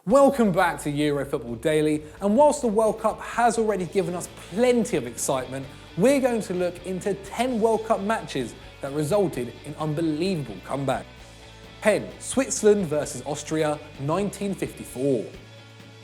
Welcome back to Euro Football Daily, and whilst the World Cup has already given us plenty of excitement, we're going to look into 10 World Cup matches that resulted in unbelievable comeback. 10. Switzerland versus Austria, 1954.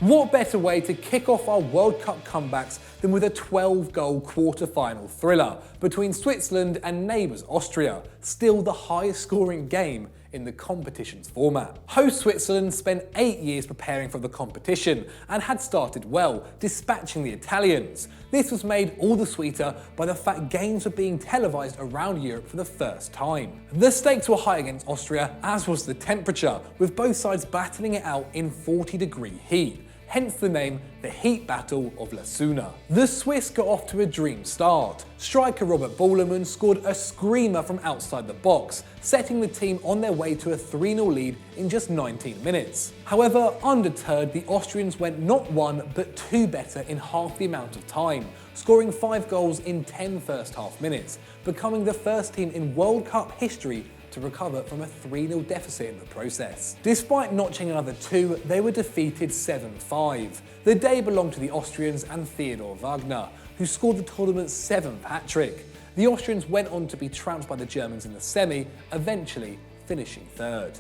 What better way to kick off our World Cup comebacks than with a 12-goal quarter-final thriller between Switzerland and neighbours Austria, still the highest scoring game in the competition's format. Host Switzerland spent 8 years preparing for the competition and had started well, dispatching the Italians. This was made all the sweeter by the fact games were being televised around Europe for the first time. The stakes were high against Austria, as was the temperature, with both sides battling it out in 40-degree heat. Hence the name, the Heat Battle of La Suna. The Swiss got off to a dream start. Striker Robert Borlemann scored a screamer from outside the box, setting the team on their way to a 3-0 lead in just 19 minutes. However, undeterred, the Austrians went not one, but two better in half the amount of time, scoring 5 goals in 10 first-half minutes, becoming the first team in World Cup history to recover from a 3-0 deficit in the process. Despite notching another 2, they were defeated 7-5. The day belonged to the Austrians and Theodor Wagner, who scored the tournament's 7th hat-trick. The Austrians went on to be trounced by the Germans in the semi, eventually finishing 3rd.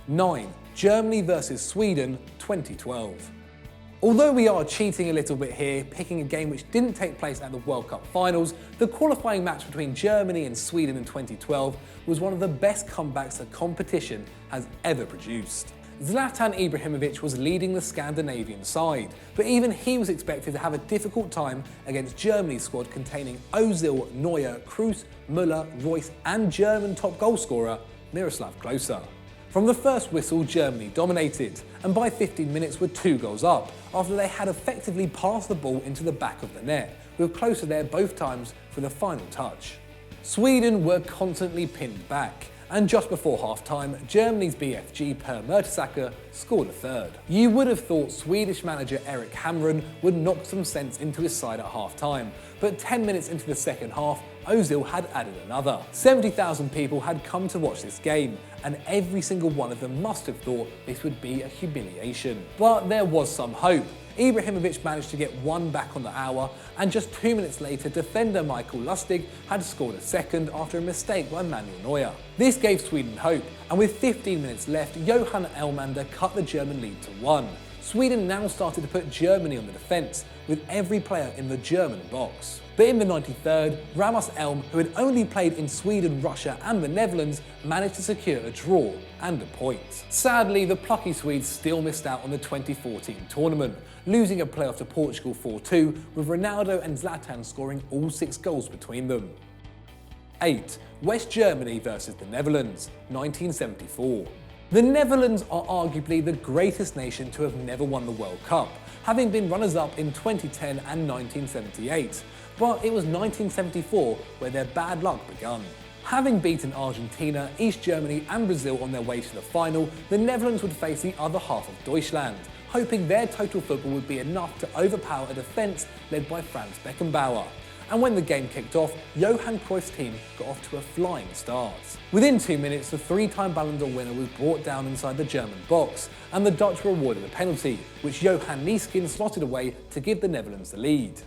9. Germany versus Sweden, 2012. Although we are cheating a little bit here, picking a game which didn't take place at the World Cup finals, the qualifying match between Germany and Sweden in 2012 was one of the best comebacks the competition has ever produced. Zlatan Ibrahimovic was leading the Scandinavian side, but even he was expected to have a difficult time against Germany's squad containing Ozil, Neuer, Kroos, Müller, Royce and German top goalscorer Miroslav Klose. From the first whistle, Germany dominated, and by 15 minutes were 2 goals up, after they had effectively passed the ball into the back of the net, with Klose there both times for the final touch. Sweden were constantly pinned back, and just before half-time, Germany's BFG Per Mertesacker scored a 3rd. You would have thought Swedish manager Erik Cameroon would knock some sense into his side at half-time, but 10 minutes into the second half, Ozil had added another. 70,000 people had come to watch this game, and every single one of them must have thought this would be a humiliation. But there was some hope. Ibrahimovic managed to get one back on the hour, and just 2 minutes later, defender Michael Lustig had scored a 2nd after a mistake by Manuel Neuer. This gave Sweden hope, and with 15 minutes left, Johan Elmander cut the German lead to 1. Sweden now started to put Germany on the defence, with every player in the German box. But in the 93rd, Ramos Elm, who had only played in Sweden, Russia and the Netherlands, managed to secure a draw and a point. Sadly, the plucky Swedes still missed out on the 2014 tournament, losing a playoff to Portugal 4-2, with Ronaldo and Zlatan scoring all 6 goals between them. 8. West Germany versus the Netherlands, 1974. The Netherlands are arguably the greatest nation to have never won the World Cup, having been runners-up in 2010 and 1978. But it was 1974 where their bad luck began. Having beaten Argentina, East Germany and Brazil on their way to the final, the Netherlands would face the other half of Deutschland, hoping their total football would be enough to overpower a defence led by Franz Beckenbauer. And when the game kicked off, Johan Cruyff's team got off to a flying start. Within 2 minutes, the 3-time Ballon d'Or winner was brought down inside the German box, and the Dutch were awarded a penalty, which Johan Neeskens slotted away to give the Netherlands the lead.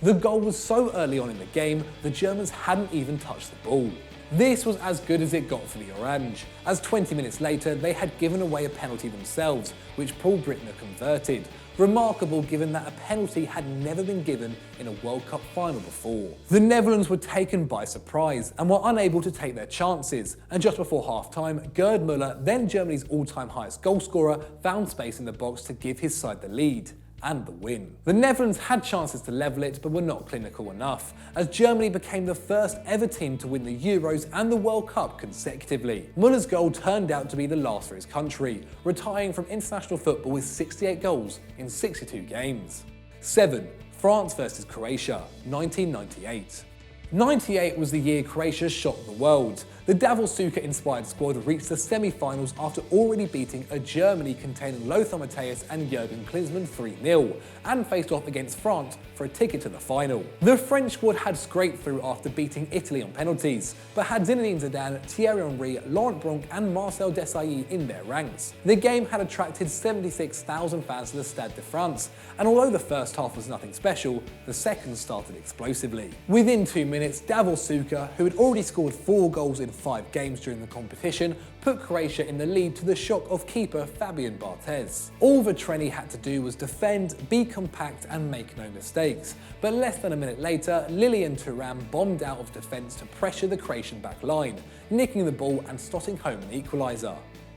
The goal was so early on in the game, the Germans hadn't even touched the ball. This was as good as it got for the Orange, as 20 minutes later they had given away a penalty themselves, which Paul Brittner converted. Remarkable given that a penalty had never been given in a World Cup final before. The Netherlands were taken by surprise and were unable to take their chances, and just before half-time, Gerd Müller, then Germany's all-time highest goalscorer, found space in the box to give his side the lead and the win. The Netherlands had chances to level it, but were not clinical enough, as Germany became the first ever team to win the Euros and the World Cup consecutively. Müller's goal turned out to be the last for his country, retiring from international football with 68 goals in 62 games. 7. France versus Croatia, 1998. 98 was the year Croatia shocked the world. The Davor Suker-inspired squad reached the semi-finals after already beating a Germany containing Lothar Matthäus and Jürgen Klinsmann 3-0, and faced off against France for a ticket to the final. The French squad had scraped through after beating Italy on penalties, but had Zinedine Zidane, Thierry Henry, Laurent Blanc and Marcel Desailly in their ranks. The game had attracted 76,000 fans to the Stade de France, and although the first half was nothing special, the second started explosively. Within 2 minutes, Davor Suker, who had already scored 4 goals in 5 games during the competition, put Croatia in the lead to the shock of keeper Fabian Barthez. All Vitreni had to do was defend, be compact and make no mistakes, but less than a minute later, Lilian Thuram bombed out of defence to pressure the Croatian back line, nicking the ball and slotting home an equaliser.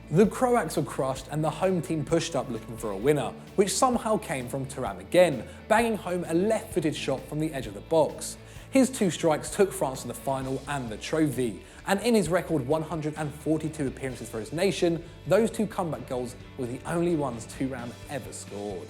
The Croats were crushed and the home team pushed up looking for a winner, which somehow came from Thuram again, banging home a left-footed shot from the edge of the box. His 2 strikes took France to the final and the trophy, and in his record 142 appearances for his nation, those 2 comeback goals were the only ones Thuram ever scored.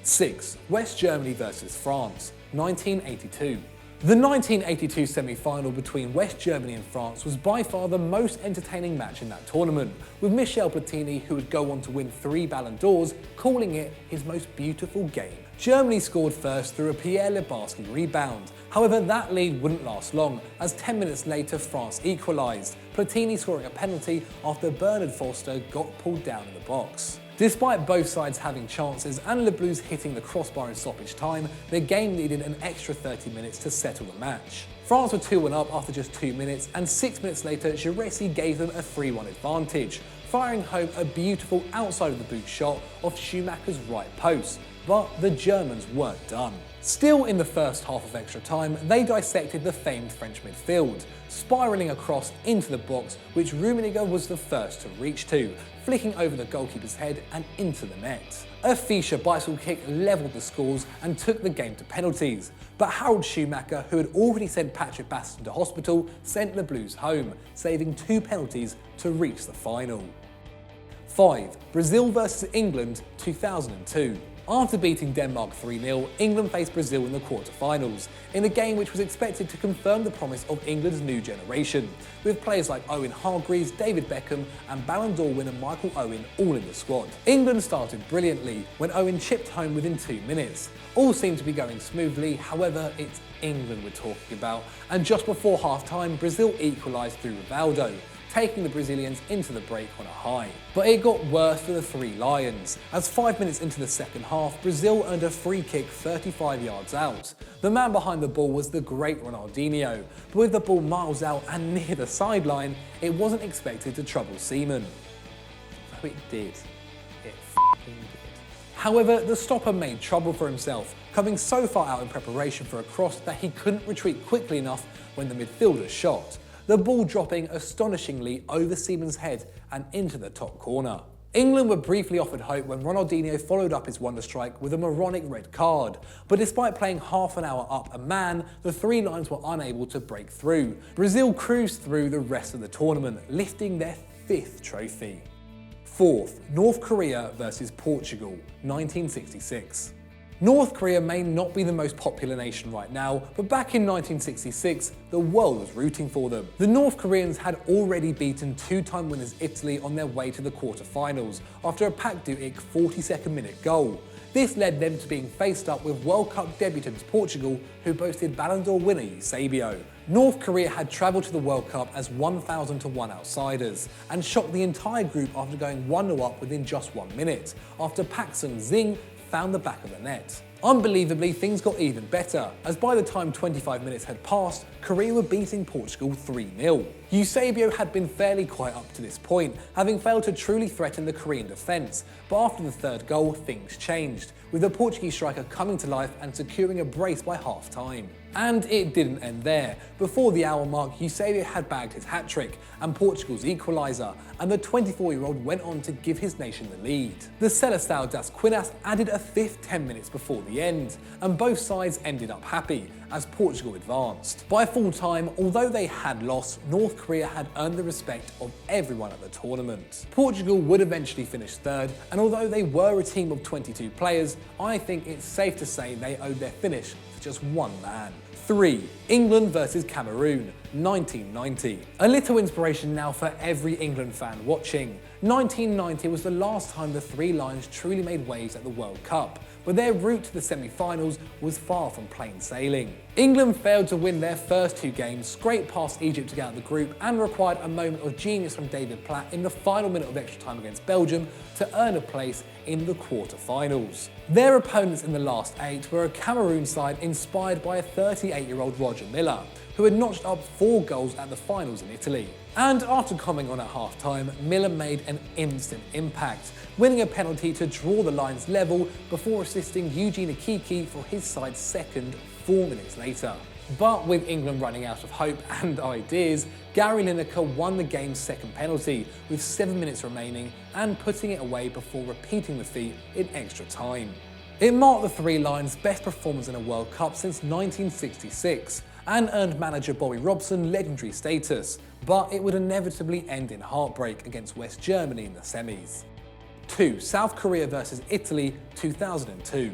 6. West Germany vs France, 1982. The 1982 semi-final between West Germany and France was by far the most entertaining match in that tournament, with Michel Platini, who would go on to win 3 Ballon d'Ors, calling it his most beautiful game. Germany scored first through a Pierre Libarski rebound. However, that lead wouldn't last long, as 10 minutes later France equalised, Platini scoring a penalty after Bernard Forster got pulled down in the box. Despite both sides having chances and Le Blues hitting the crossbar in stoppage time, the game needed an extra 30 minutes to settle the match. France were 2-1 up after just 2 minutes, and 6 minutes later Giresse gave them a 3-1 advantage, firing home a beautiful outside of the boot shot off Schumacher's right post. But the Germans weren't done. Still in the first half of extra time, they dissected the famed French midfield, spiralling across into the box, which Rummenigge was the first to reach to, flicking over the goalkeeper's head and into the net. A Fischer bicycle kick levelled the scores and took the game to penalties, but Harold Schumacher, who had already sent Patrick Baston to hospital, sent Le Blues home, saving 2 penalties to reach the final. 5. Brazil vs England, 2002. After beating Denmark 3-0, England faced Brazil in the quarter-finals, in a game which was expected to confirm the promise of England's new generation, with players like Owen Hargreaves, David Beckham and Ballon d'Or winner Michael Owen all in the squad. England started brilliantly when Owen chipped home within 2 minutes. All seemed to be going smoothly, however it's England we're talking about, and just before half-time Brazil equalised through Rivaldo, taking the Brazilians into the break on a high. But it got worse for the 3 Lions, as 5 minutes into the second half, Brazil earned a free kick 35 yards out. The man behind the ball was the great Ronaldinho, but with the ball miles out and near the sideline, it wasn't expected to trouble Seaman. Oh, it did. It f***ing did. However, the stopper made trouble for himself, coming so far out in preparation for a cross that he couldn't retreat quickly enough when the midfielder shot, the ball dropping astonishingly over Seaman's head and into the top corner. England were briefly offered hope when Ronaldinho followed up his wonder strike with a moronic red card, but despite playing half an hour up a man, the 3 Lions were unable to break through. Brazil cruised through the rest of the tournament, lifting their 5th trophy. 4th, North Korea vs Portugal, 1966. North Korea may not be the most popular nation right now, but back in 1966, the world was rooting for them. The North Koreans had already beaten 2-time winners Italy on their way to the quarter-finals after a Pak Du-ik 42nd minute goal. This led them to being faced up with World Cup debutants Portugal, who boasted Ballon d'Or winner Eusebio. North Korea had travelled to the World Cup as 1,000-to-1 outsiders, and shocked the entire group after going 1-0 up within just 1 minute, after Pak Sung-sing found the back of the net. Unbelievably, things got even better, as by the time 25 minutes had passed, Korea were beating Portugal 3-0. Eusebio had been fairly quiet up to this point, having failed to truly threaten the Korean defence, but after the 3rd goal, things changed, with the Portuguese striker coming to life and securing a brace by half-time. And it didn't end there. Before the hour mark, Eusebio had bagged his hat-trick and Portugal's equaliser, and the 24-year-old went on to give his nation the lead. The Seleção das Quinas added a 5th 10 minutes before the end, and both sides ended up happy, as Portugal advanced. By full-time, although they had lost, North Korea had earned the respect of everyone at the tournament. Portugal would eventually finish 3rd, and although they were a team of 22 players, I think it's safe to say they owed their finish to just one man. 3. England versus Cameroon, 1990. A little inspiration now for every England fan watching. 1990 was the last time the Three Lions truly made waves at the World Cup, but their route to the semi-finals was far from plain sailing. England failed to win their first 2 games, scraped past Egypt to get out of the group, and required a moment of genius from David Platt in the final minute of extra time against Belgium to earn a place in the quarter-finals. Their opponents in the last 8 were a Cameroon side inspired by a 38-year-old Roger Milla, who had notched up 4 goals at the finals in Italy. And after coming on at half-time, Milla made an instant impact, winning a penalty to draw the Lions level before assisting Eugene Akiki for his side's second 4 minutes later. But with England running out of hope and ideas, Gary Lineker won the game's second penalty with 7 minutes remaining and putting it away before repeating the feat in extra time. It marked the Three Lions' best performance in a World Cup since 1966 and earned manager Bobby Robson legendary status, but it would inevitably end in heartbreak against West Germany in the semis. 2. South Korea versus Italy, 2002.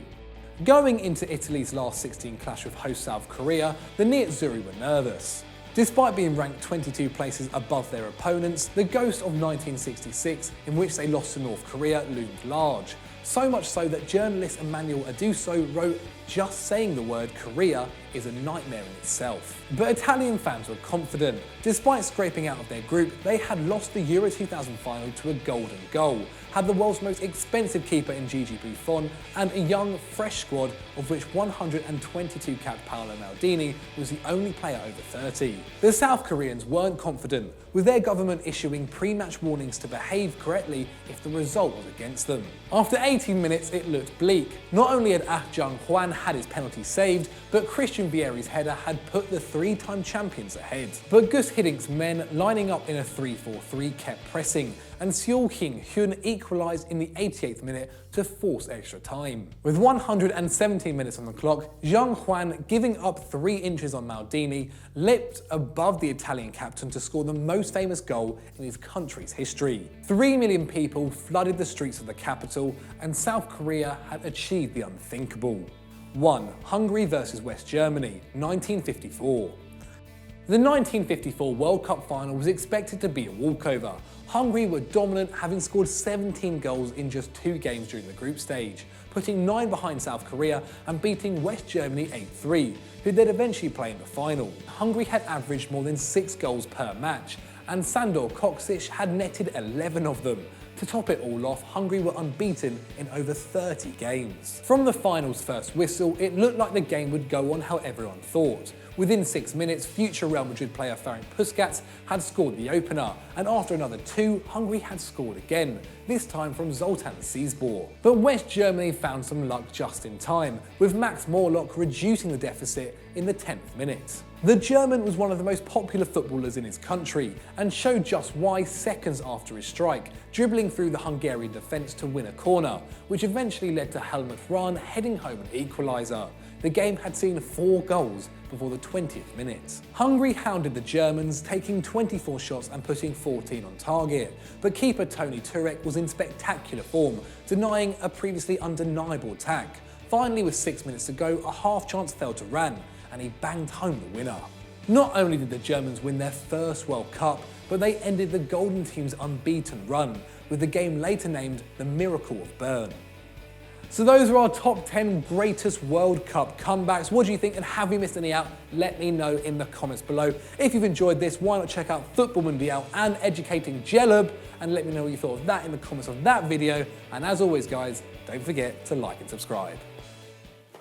Going into Italy's last 16 clash with host South Korea, the Nerazzurri were nervous. Despite being ranked 22 places above their opponents, the ghost of 1966, in which they lost to North Korea, loomed large. So much so that journalist Emmanuel Aduso wrote, "Just saying the word Korea is a nightmare in itself." But Italian fans were confident. Despite scraping out of their group, they had lost the Euro 2000 final to a golden goal, had the world's most expensive keeper in Gigi Buffon, and a young, fresh squad of which 122-capped Paolo Maldini was the only player over 30. The South Koreans weren't confident, with their government issuing pre-match warnings to behave correctly if the result was against them. After 18 minutes, it looked bleak. Not only had Ah Jung-hwan had his penalty saved, but Christian Vieri's header had put the 3-time champions ahead. But Gus Hiddink's men, lining up in a 3-4-3, kept pressing, and Seol Hyun equalised in the 88th minute to force extra time. With 117 minutes on the clock, Jung Hwan, giving up 3 inches on Maldini, leapt above the Italian captain to score the most famous goal in his country's history. 3 million people flooded the streets of the capital, and South Korea had achieved the unthinkable. 1. Hungary versus West Germany, 1954. The 1954 World Cup final was expected to be a walkover. Hungary were dominant, having scored 17 goals in just 2 games during the group stage, putting 9 behind South Korea and beating West Germany 8-3, who they'd eventually play in the final. Hungary had averaged more than 6 goals per match, and Sandor Kocic had netted 11 of them. To top it all off, Hungary were unbeaten in over 30 games. From the final's first whistle, it looked like the game would go on how everyone thought. Within 6 minutes, future Real Madrid player Ferenc Puskas had scored the opener, and after another 2, Hungary had scored again, this time from Zoltan Cizbor. But West Germany found some luck just in time, with Max Morlock reducing the deficit in the 10th minute. The German was one of the most popular footballers in his country, and showed just why seconds after his strike, dribbling through the Hungarian defence to win a corner, which eventually led to Helmut Rahn heading home an equaliser. The game had seen 4 goals before the 20th minute. Hungary hounded the Germans, taking 24 shots and putting 14 on target, but keeper Tony Turek was in spectacular form, denying a previously undeniable attack. Finally, with 6 minutes to go, a half chance fell to Rahn, and he banged home the winner. Not only did the Germans win their first World Cup, but they ended the Golden Team's unbeaten run, with the game later named the Miracle of Bern. So those are our top 10 greatest World Cup comebacks. What do you think, and have we missed any out? Let me know in the comments below. If you've enjoyed this, why not check out Football Mundial and Educating Jelub, and let me know what you thought of that in the comments of that video. And as always guys, don't forget to like and subscribe.